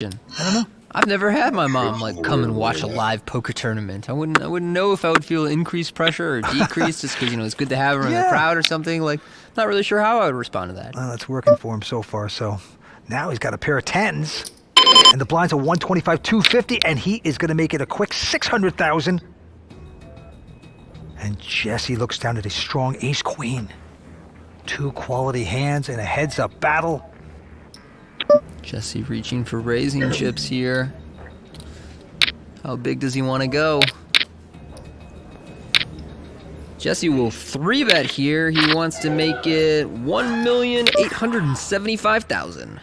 I don't know. I've never had my mom like come and watch a live poker tournament. I wouldn't know if I would feel increased pressure or decreased just because it's good to have her in the crowd or something. Like, not really sure how I would respond to that. Well, it's working for him so far. So now he's got a pair of tens, and the blinds are 125, 250, and he is going to make it a quick 600,000. And Jesse looks down at a strong ace queen. Two quality hands in a heads-up battle. Jesse reaching for raising chips here. How big does he want to go? Jesse will 3-bet here. He wants to make it 1,875,000.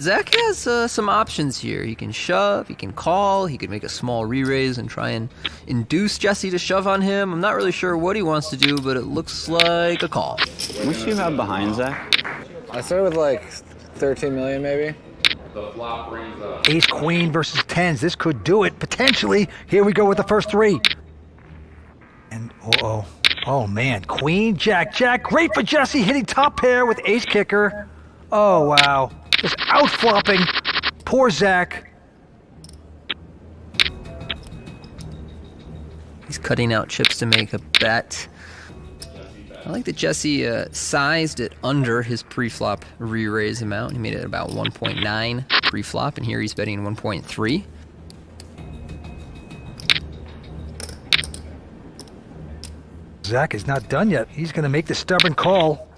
Zach has some options here. He can shove, he can call, he could make a small re-raise and try and induce Jesse to shove on him. I'm not really sure what he wants to do, but it looks like a call. How much do you have behind, Zach? I started with like 13 million maybe. Ace queen versus tens. This could do it, potentially. Here we go with the first three. And, oh man, queen, jack, jack. Great for Jesse, hitting top pair with ace kicker. Oh, wow. Just out-flopping. Poor Zach. He's cutting out chips to make a bet. I like that Jesse sized it under his pre-flop re-raise amount. He made it about 1.9 pre-flop, and here he's betting 1.3. Zach is not done yet. He's going to make the stubborn call.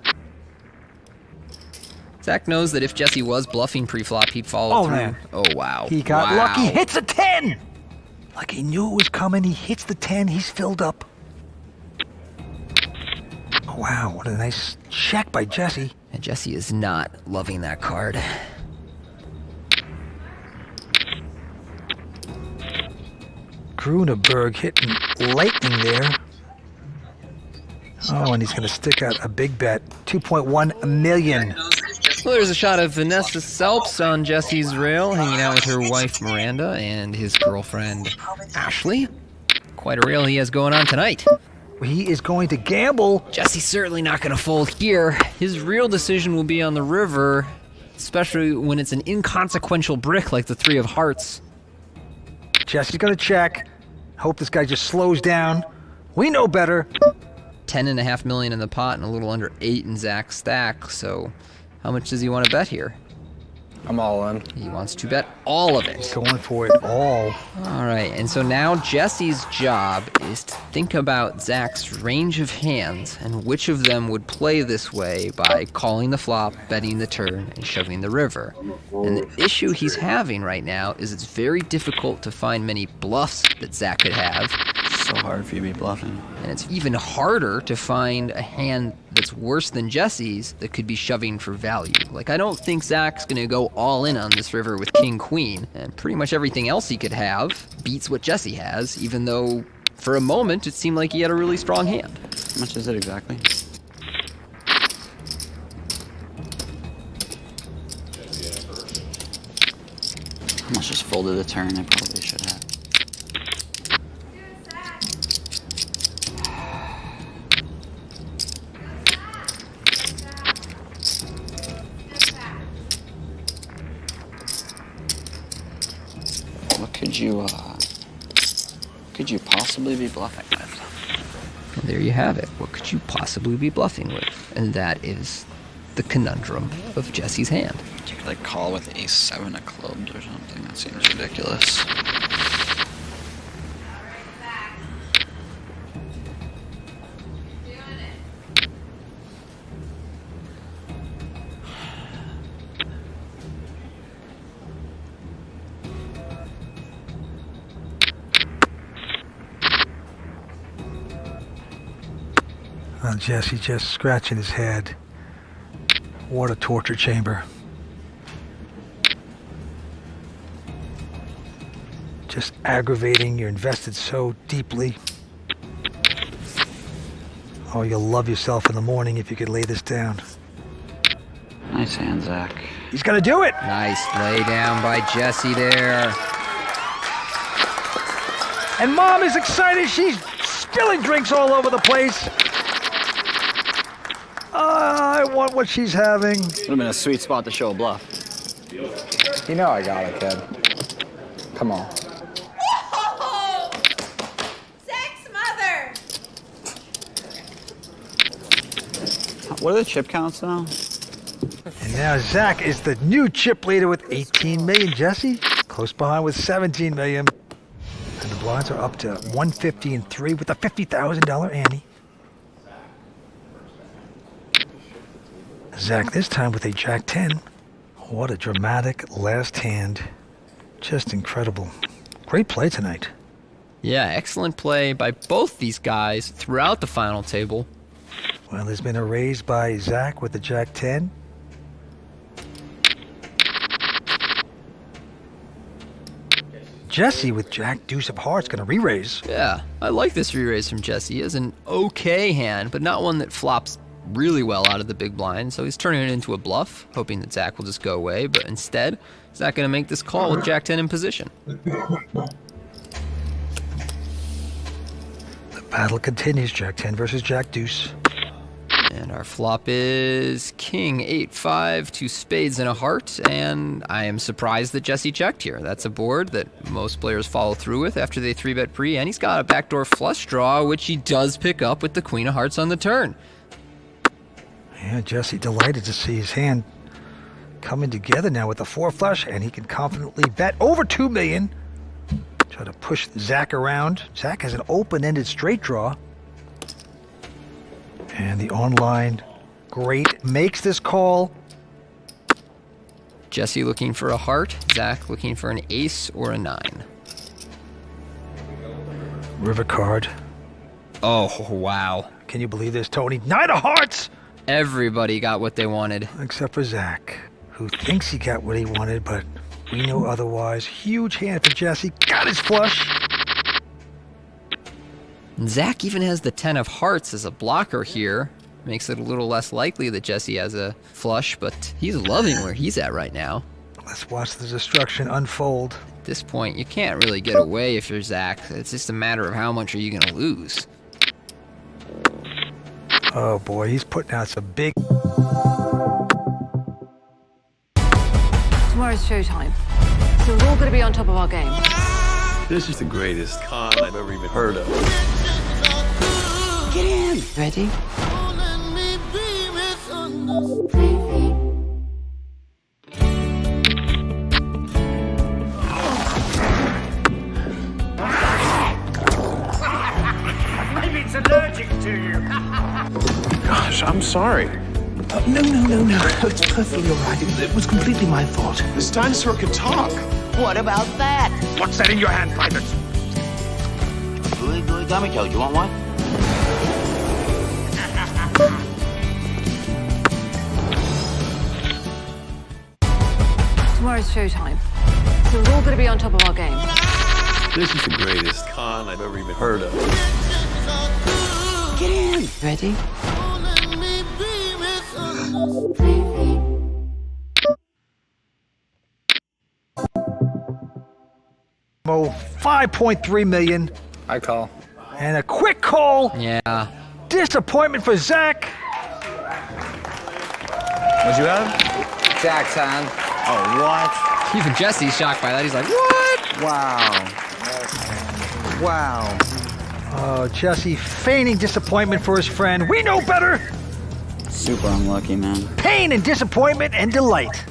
Zach knows that if Jesse was bluffing pre-flop, he'd follow through. Man. Oh, wow. He got wow. lucky. Hits a 10! Like he knew it was coming. He hits the 10. He's filled up. Oh, wow. What a nice check by Jesse. And Jesse is not loving that card. Gruneberg hitting lightning there. Oh, and he's going to stick out a big bet. 2.1 million. Well, there's a shot of Vanessa Selps on Jesse's rail, hanging out with her wife Miranda and his girlfriend Ashley. Quite a rail he has going on tonight. He is going to gamble. Jesse's certainly not going to fold here. His real decision will be on the river, especially when it's an inconsequential brick like the 3 of hearts. Jesse's going to check. Hope this guy just slows down. We know better. 10.5 million in the pot and a little under 8 in Zach's stack, so how much does he want to bet here? I'm all in. He wants to bet all of it. Going for it all. All right, and so now Jesse's job is to think about Zach's range of hands and which of them would play this way by calling the flop, betting the turn, and shoving the river. And the issue he's having right now is it's very difficult to find many bluffs that Zach could have. So hard for you to be bluffing. And it's even harder to find a hand that's worse than Jesse's that could be shoving for value. Like, I don't think Zach's going to go all in on this river with king-queen, and pretty much everything else he could have beats what Jesse has, even though for a moment it seemed like he had a really strong hand. How much is it exactly? I almost just folded the turn. I probably should have. What could you possibly be bluffing with? And there you have it. What could you possibly be bluffing with? And that is the conundrum of Jesse's hand. You could like call with ace-7 of clubs or something. That seems ridiculous. Jesse just scratching his head. What a torture chamber. Just aggravating. You're invested so deeply. Oh, you'll love yourself in the morning if you could lay this down. Nice hand, Zach. He's gonna do it! Nice lay down by Jesse there. And Mom is excited. She's spilling drinks all over the place. I want what she's having. Would have been a sweet spot to show a bluff. You know I got it, kid. Come on. Whoa! Zach's mother! What are the chip counts now? And now Zach is the new chip leader with 18 million. Jesse, close behind with 17 million. And the blinds are up to 150 and 3 with a $50,000 ante. Zach this time with a Jack 10. What a dramatic last hand. Just incredible. Great play tonight. Yeah, excellent play by both these guys throughout the final table. Well, there's been a raise by Zach with the Jack 10. Jesse with Jack Deuce of Hearts gonna re-raise. Yeah, I like this re-raise from Jesse. He has an okay hand, but not one that flops really well out of the big blind, so he's turning it into a bluff, hoping that Zach will just go away, but instead, Zach gonna make this call with Jack 10 in position. The battle continues, Jack 10 versus Jack Deuce. And our flop is King 8-5, 2 spades and a heart, and I am surprised that Jesse checked here. That's a board that most players follow through with after they 3-bet pre, and he's got a backdoor flush draw, which he does pick up with the Queen of Hearts on the turn. Yeah, Jesse delighted to see his hand coming together now with the 4 flush, and he can confidently bet over 2 million. Try to push Zach around. Zach has an open-ended straight draw. And the online great makes this call. Jesse looking for a heart, Zach looking for an ace or a 9. River card. Oh, wow. Can you believe this, Tony? 9 of hearts! Everybody got what they wanted. Except for Zach, who thinks he got what he wanted, but we know otherwise. Huge hand for Jesse. Got his flush. And Zach even has the 10 of hearts as a blocker here. Makes it a little less likely that Jesse has a flush, but he's loving where he's at right now. Let's watch the destruction unfold. At this point, you can't really get away if you're Zach. It's just a matter of how much are you going to lose. Oh boy, he's putting out some big... Tomorrow's showtime, so we're all going to be on top of our game. This is the greatest con I've ever even heard of. Get in! Ready? Maybe it's allergic to you. Gosh, I'm sorry. No. It's perfectly all right. It was completely my fault. This dinosaur can talk. What about that? What's that in your hand, Private? Gooey gummy toad. You want one? Tomorrow's showtime, so we're all going to be on top of our game. This is the greatest con I've ever even heard of. Get in! Ready? Oh, 5.3 million. I call. And a quick call. Yeah. Disappointment for Zach. What'd you have? Jack 10. Oh, what? Even Jesse's shocked by that. He's like, what? Wow. Oh, Jesse feigning disappointment for his friend. We know better. Super unlucky, man. Pain and disappointment and delight.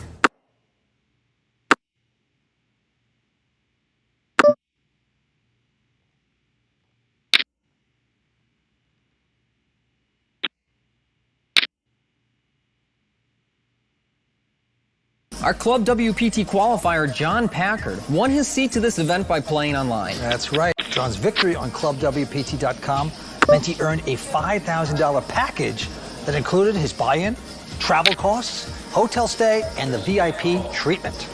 Our Club WPT qualifier, John Packard, won his seat to this event by playing online. That's right. John's victory on ClubWPT.com meant he earned a $5,000 package that included his buy-in, travel costs, hotel stay, and the VIP treatment.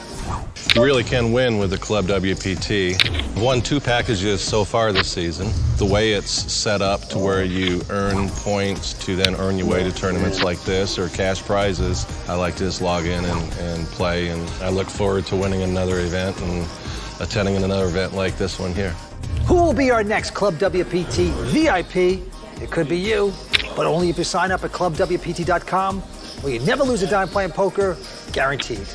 You really can win with the Club WPT. Won 2 packages so far this season. The way it's set up to where you earn points to then earn your way to tournaments like this or cash prizes, I like to just log in and play, and I look forward to winning another event and attending another event like this one here. Who will be our next Club WPT VIP? It could be you, but only if you sign up at ClubWPT.com, where you never lose a dime playing poker, guaranteed.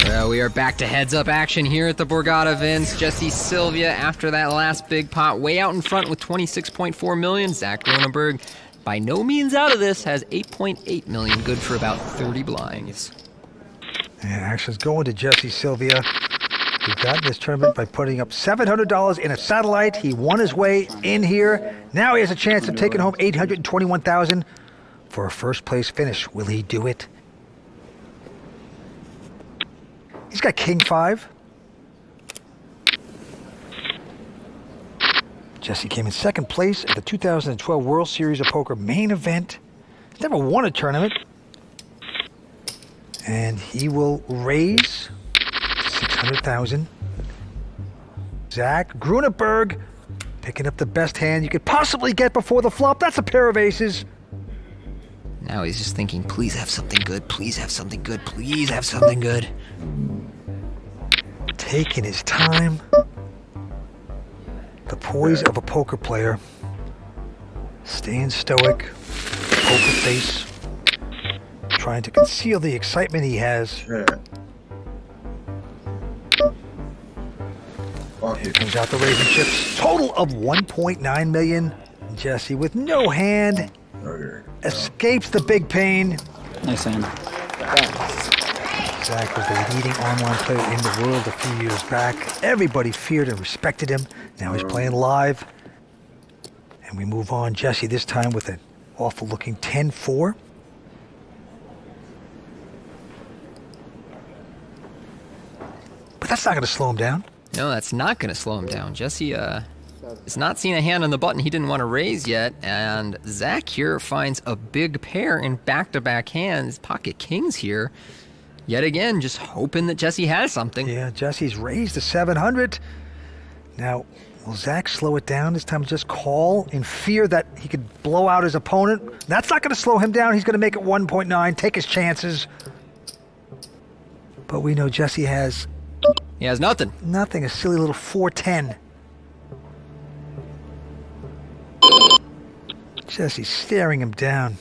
Well, we are back to heads-up action here at the Borgata Vince. Jesse Sylvia, after that last big pot, way out in front with 26.4 million. Zach Cronenberg, by no means out of this, has 8.8 million, good for about 30 blinds. And action's going to Jesse Sylvia. He got in this tournament by putting up $700 in a satellite. He won his way in here. Now he has a chance of taking home $821,000 for a first-place finish. Will he do it? He's got King 5. Jesse came in second place at the 2012 World Series of Poker main event. He's never won a tournament. And he will raise $600,000. Zach Grunenberg picking up the best hand you could possibly get before the flop. That's a pair of aces. Now he's just thinking, please have something good, please have something good, please have something good. Taking his time. The poise of a poker player. Staying stoic. Poker face. Trying to conceal the excitement he has. Here comes out the raising chips. Total of 1.9 million. Jesse with no hand. Escapes the big pain. Nice hand. Zach was the leading online player in the world a few years back. Everybody feared and respected him. Now he's playing live. And we move on. Jesse this time with an awful looking 10-4. But that's not going to slow him down. No, that's not going to slow him down. Jesse has not seen a hand on the button he didn't want to raise yet, and Zach here finds a big pair in back-to-back hands. Pocket kings here. Yet again, just hoping that Jesse has something. Yeah, Jesse's raised to 700. Now, will Zach slow it down this time? Just call in fear that he could blow out his opponent? That's not going to slow him down. He's going to make it 1.9, take his chances. But we know Jesse has... He has nothing. Nothing, a silly little 410. Jesse's staring him down.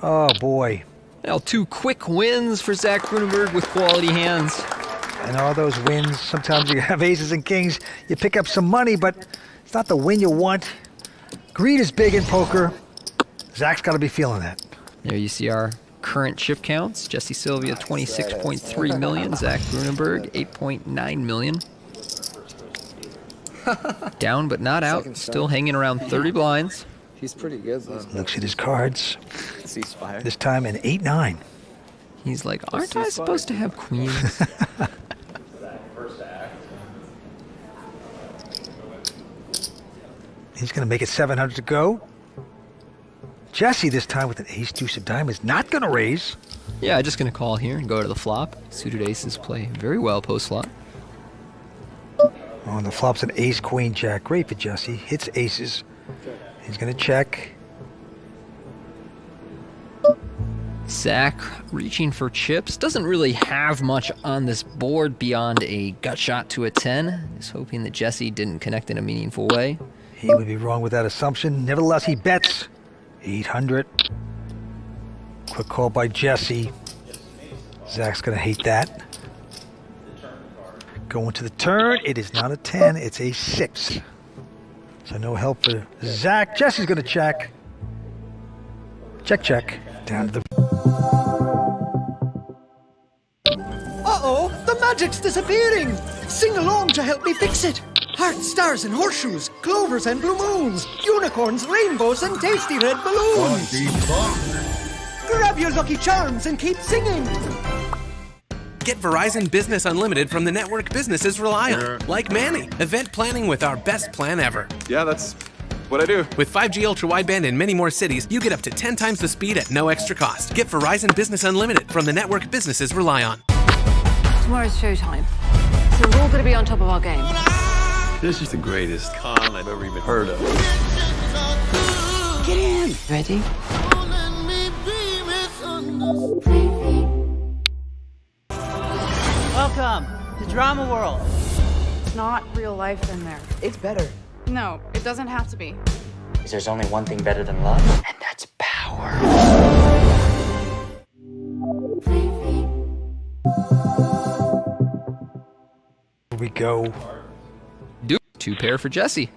Oh, boy. Well, 2 quick wins for Zach Grunenberg with quality hands. And all those wins, sometimes you have aces and kings, you pick up some money, but it's not the win you want. Greed is big in poker. Zach's got to be feeling that. There you see our current chip counts. Jesse Sylvia, 26.3 million. Zach Grunenberg, 8.9 million. Down but not out. Still hanging around 30 blinds. He's pretty good, though. Looks at his cards. Ceasefire. This time an 8-9. He's like, aren't I supposed to have queens? He's going to make it 700 to go. Jesse this time with an ace-deuce of diamonds. Not going to raise. Yeah, just going to call here and go to the flop. Suited aces play very well post-flop. On the flop's an ace-queen-jack. Great for Jesse. Hits aces. He's going to check. Zach reaching for chips. Doesn't really have much on this board beyond a gut shot to a 10. Just hoping that Jesse didn't connect in a meaningful way. He would be wrong with that assumption. Nevertheless, he bets 800. Quick call by Jesse. Zach's going to hate that. Going to the turn. It is not a 10. It's a 6. So no help for Zach. Jesse's going to check. Check, check. Down to the... Uh-oh! The magic's disappearing! Sing along to help me fix it! Hearts, stars, and horseshoes, clovers and blue moons, unicorns, rainbows, and tasty red balloons! Grab your lucky charms and keep singing! Get Verizon Business Unlimited from the network businesses rely on. Like Manny, event planning with our best plan ever. Yeah, that's what I do. With 5G ultra-wideband in many more cities, you get up to 10 times the speed at no extra cost. Get Verizon Business Unlimited from the network businesses rely on. Tomorrow's showtime, so we're all going to be on top of our game. This is the greatest con I've ever even heard of. Get in! Ready? Welcome to Drama World. It's not real life in there. It's better. No, it doesn't have to be. Because there's only one thing better than love, and that's power. we go. Two pair for Jesse.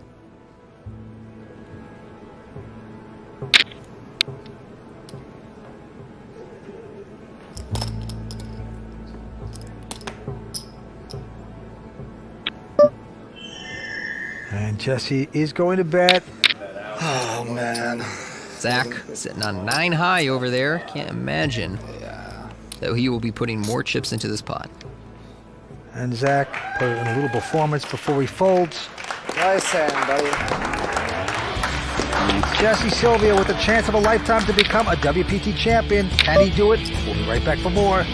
And Jesse is going to bet. Oh, man. Zach sitting on 9 high over there. Can't imagine that he will be putting more chips into this pot. And Zach put in a little performance before he folds. Nice hand, buddy. Jesse Sylvia with a chance of a lifetime to become a WPT champion. Can he do it? We'll be right back for more.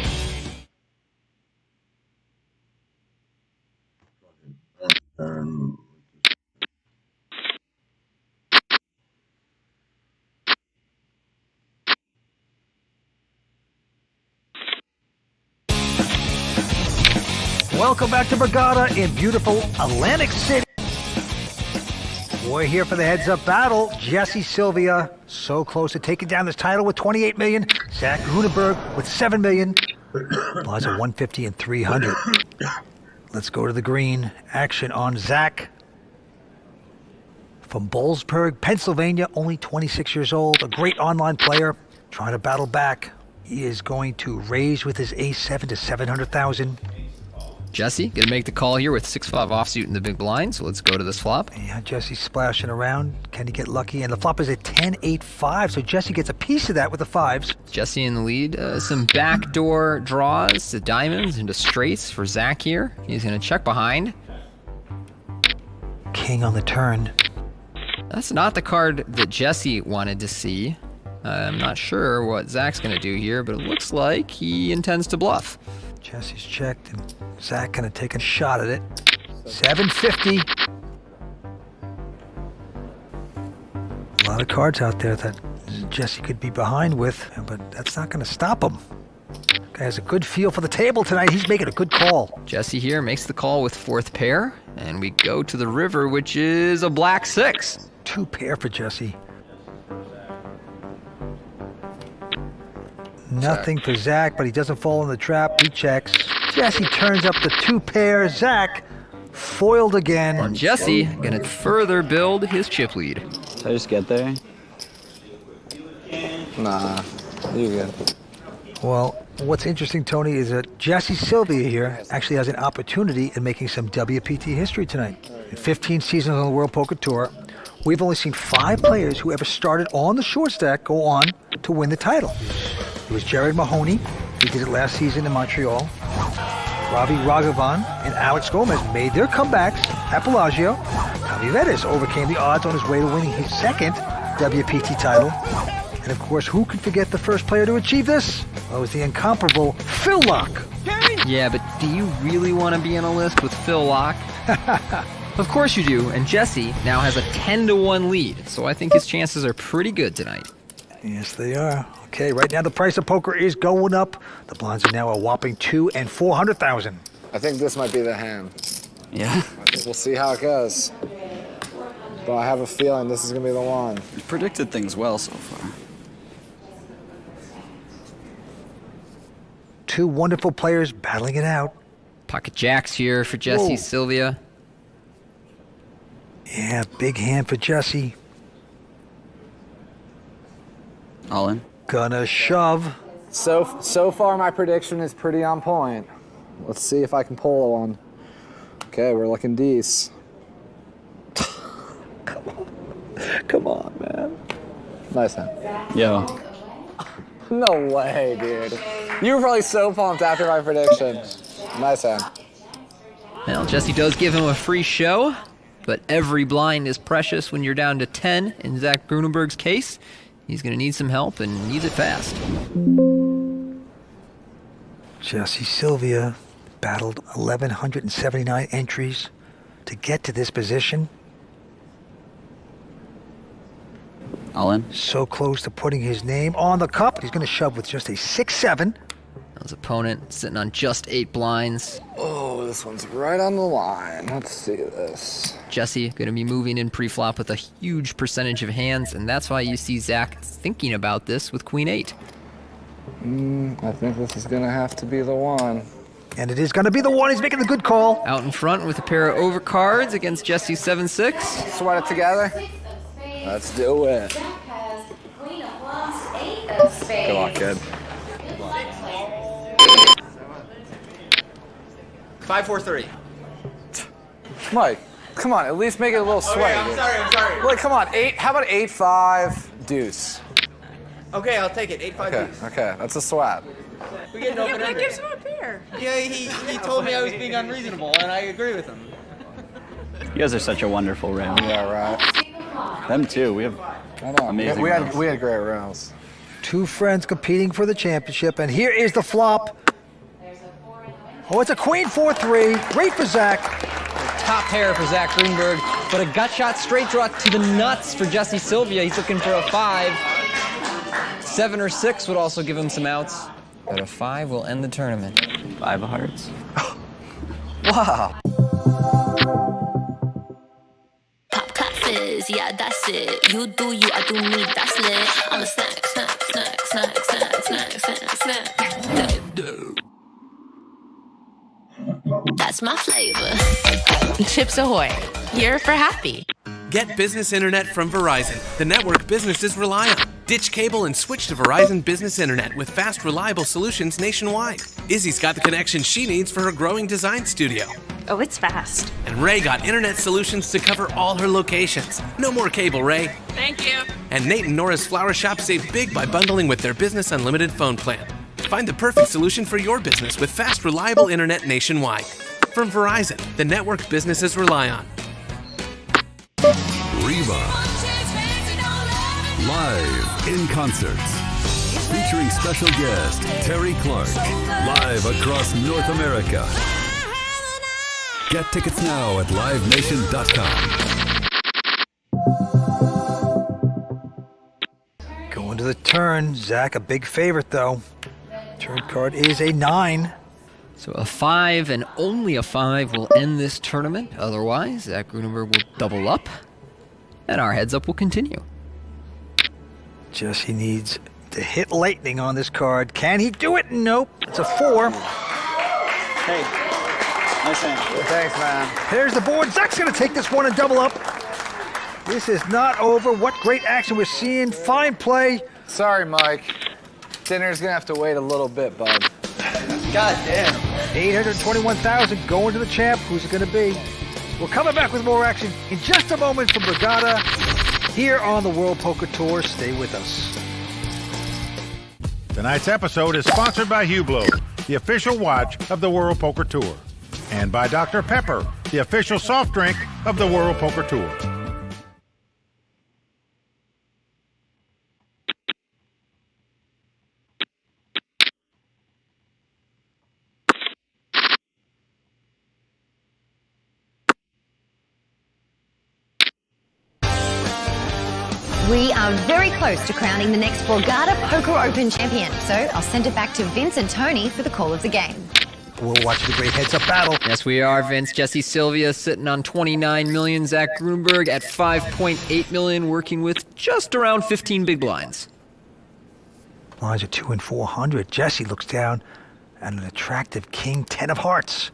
Welcome back to Brigada in beautiful Atlantic City. We're here for the heads-up battle. Jesse Sylvia, so close to taking down this title with 28 million. Zach Grunenberg with 7 million. Blinds at 150 and 300. Let's go to the green. Action on Zach. From Bollesburg, Pennsylvania, only 26 years old. A great online player, trying to battle back. He is going to raise with his ace-7 to 700,000. Jesse gonna make the call here with 6-5 offsuit in the big blind, so let's go to this flop. Yeah, Jesse's splashing around. Can he get lucky? And the flop is a 10-8-5, so Jesse gets a piece of that with the fives. Jesse in the lead. Some backdoor draws to diamonds and to straights for Zach here. He's gonna check behind. King on the turn. That's not the card that Jesse wanted to see. I'm not sure what Zach's gonna do here, but it looks like he intends to bluff. Jesse's checked, and Zach gonna take a shot at it. 750. A lot of cards out there that Jesse could be behind with, but that's not gonna stop him. Guy has a good feel for the table tonight. He's making a good call. Jesse here makes the call with 4th pair, and we go to the river, which is a black 6. 2 pair for Jesse. Nothing for Zach, but he doesn't fall in the trap. He checks. Jesse turns up the 2 pair. Zach foiled again. And Jesse gonna further build his chip lead. Did I just get there? Nah, you good. Well, what's interesting, Tony, is that Jesse Sylvia here actually has an opportunity in making some WPT history tonight. In 15 seasons on the World Poker Tour, we've only seen 5 players who ever started on the short stack go on to win the title. It was Jared Mahoney. He did it last season in Montreal. Ravi Raghavan and Alex Gomez made their comebacks at Bellagio. Tommy Vettis overcame the odds on his way to winning his 2nd WPT title. And of course, who could forget the first player to achieve this? Well, it was the incomparable Phil Locke. Yeah, but do you really want to be on a list with Phil Locke? Of course you do, and Jesse now has a 10-1 lead, so I think his chances are pretty good tonight. Yes, they are. Okay, right now the price of poker is going up. The blinds are now a whopping 2 and 400,000. I think this might be the hand. Yeah. We'll see how it goes. But I have a feeling this is going to be the one. You predicted things well so far. 2 wonderful players battling it out. Pocket jacks here for Jesse Sylvia. Yeah, big hand for Jesse. All in. Gonna shove. So far, my prediction is pretty on point. Let's see if I can pull one. Okay, we're looking decent. Come on, man. Nice hand. Yo. No way, dude. You were probably so pumped after my prediction. Nice hand. Well, Jesse does give him a free show, but every blind is precious when you're down to 10 in Zach Grunenberg's case. He's going to need some help and needs it fast. Jesse Sylvia battled 1,179 entries to get to this position. All in. So close to putting his name on the cup. He's going to shove with just a 6-7. His opponent sitting on just 8 blinds. Oh, this one's right on the line. Let's see this. Jesse going to be moving in pre-flop with a huge percentage of hands, and that's why you see Zach thinking about this with Queen 8. I think this is going to have to be the one. And it is going to be the one. He's making the good call. Out in front with a pair of overcards against Jesse's 7-6. Sweat it together. Let's do it. Good luck, kid. 5-4-3. Mike, come on, at least make it a little sweaty. Okay, I'm sorry. Like, come on, how about 8-5 deuce? Okay, I'll take it. 8-5 deuce. Okay, that's a swap. We get an open That ended. gives him a pair. Yeah, he told me I was being unreasonable, and I agree with him. You guys are such a wonderful round. Yeah, right. Them too. We have amazing We rounds. had great rounds. Two friends competing for the championship, and here is the flop. Oh, it's a queen 4-3. Great for Zach. Top pair for Zach Grunberg, but a gut shot straight draw to the nuts for Jesse Sylvia. He's looking for a 5. 7 or 6 would also give him some outs, but a 5 will end the tournament. 5 of hearts. Wow. Pop clap fizz, yeah, that's it. You do you, I do me, that's lit. I'm a snack, snack, snack, snack, snack, snack, snack, snack. That's my flavor. Chips Ahoy, here for happy. Get business internet from Verizon, the network businesses rely on. Ditch cable and switch to Verizon Business Internet with fast, reliable solutions nationwide. Izzy's got the connection she needs for her growing design studio. Oh, it's fast. And Ray got internet solutions to cover all her locations. No more cable, Ray. Thank you. And Nate and Nora's Flower Shop save big by bundling with their Business Unlimited phone plan. Find the perfect solution for your business with fast, reliable internet nationwide. From Verizon, the network businesses rely on. Reba. Live in concerts. Featuring special guest Terry Clark. Live across North America. Get tickets now at livenation.com. Going to the turn. Zach, a big favorite, though. Turn card is a 9. So a 5 and only a 5 will end this tournament. Otherwise, Zach Grunenberg will double up, and our heads up will continue. Jesse needs to hit lightning on this card. Can he do it? Nope. It's a 4. Hey, nice hand. Thanks, man. There's the board. Zach's going to take this one and double up. This is not over. What great action we're seeing. Fine play. Sorry, Mike. Dinner's gonna have to wait a little bit, bud. God damn. 821,000 going to the champ. Who's it going to be? We're coming back with more action in just a moment from Brigada here on the World Poker Tour. Stay with us. Tonight's episode is sponsored by Hublot, the official watch of the World Poker Tour, and by Dr. Pepper, the official soft drink of the World Poker Tour. We are very close to crowning the next Borgata Poker Open champion, so I'll send it back to Vince and Tony for the call of the game. We'll watch the great heads-up battle. Yes, we are, Vince. Jesse Sylvia sitting on 29 million. Zach Grunberg at 5.8 million, working with just around 15 big blinds. Lines are 2 and 400. Jesse looks down at an attractive king 10 of hearts.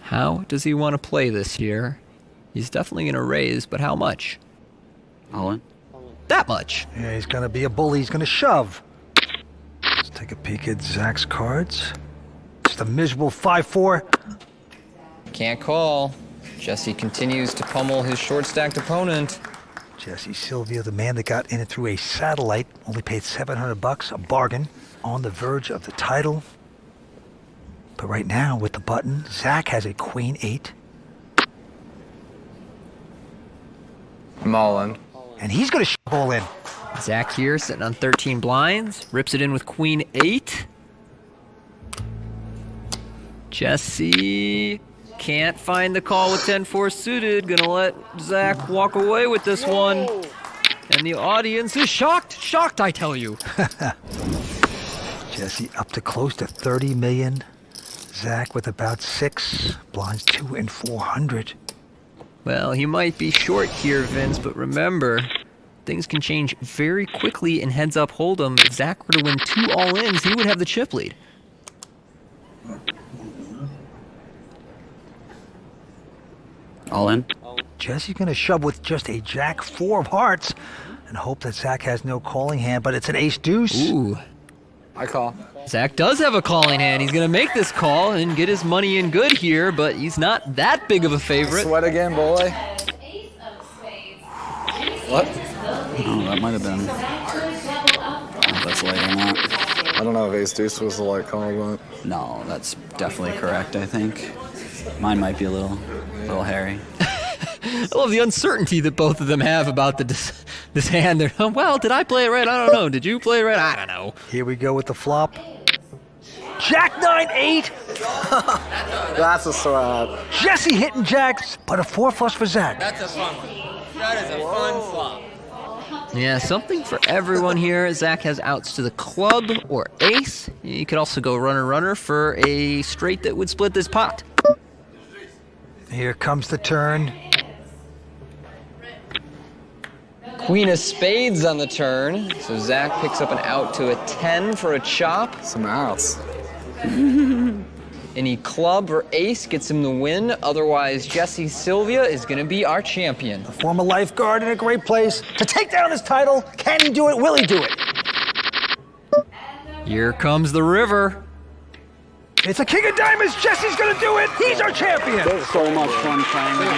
How does he want to play this year? He's definitely going to raise, but how much? All in. That much. Yeah, he's going to be a bully. He's going to shove. Let's take a peek at Zach's cards. Just a miserable 5-4. Can't call. Jesse continues to pummel his short-stacked opponent. Jesse Sylvia, the man that got in it through a satellite, only paid $700, a bargain, on the verge of the title. But right now, with the button, Zach has a queen 8. Mullen. And he's going to shove all in. Zach here sitting on 13 blinds. Rips it in with queen 8. Jesse can't find the call with 10-4 suited. Gonna let Zach walk away with this one. And the audience is shocked. Shocked, I tell you. Jesse up to close to 30 million. Zach with about 6. Blinds 2 and 400. Well, he might be short here, Vince, but remember, things can change very quickly in heads-up hold'em. If Zach were to win 2 all-ins, he would have the chip lead. All in. Jesse's going to shove with just a jack 4 of hearts and hope that Zach has no calling hand, but it's an ace deuce. Ooh. I call. Zach does have a calling hand. He's going to make this call and get his money in good here, but he's not that big of a favorite. Sweat again, boy. What? Oh, that might have been. I don't know if that's light or not. I don't know if ace deuce was the light call, but... No, that's definitely correct, I think. Mine might be a little hairy. I love the uncertainty that both of them have about this hand. They're, well, did I play it right? I don't know. Did you play it right? I don't know. Here we go with the flop. Jack 9-8. That's a sweat. Jesse hitting jacks, but a 4 flush for Zach. That's a fun one. That is a fun flop. Yeah, something for everyone here. Zach has outs to the club or ace. You could also go runner-runner for a straight that would split this pot. Here comes the turn. Queen of spades on the turn. So Zach picks up an out to a 10 for a chop. Some outs. Any club or ace gets him the win. Otherwise, Jesse Sylvia is going to be our champion. A former lifeguard in a great place to take down this title. Can he do it? Will he do it? Here comes the river. It's a king of diamonds. Jesse's going to do it. He's our champion. So much fun playing with you.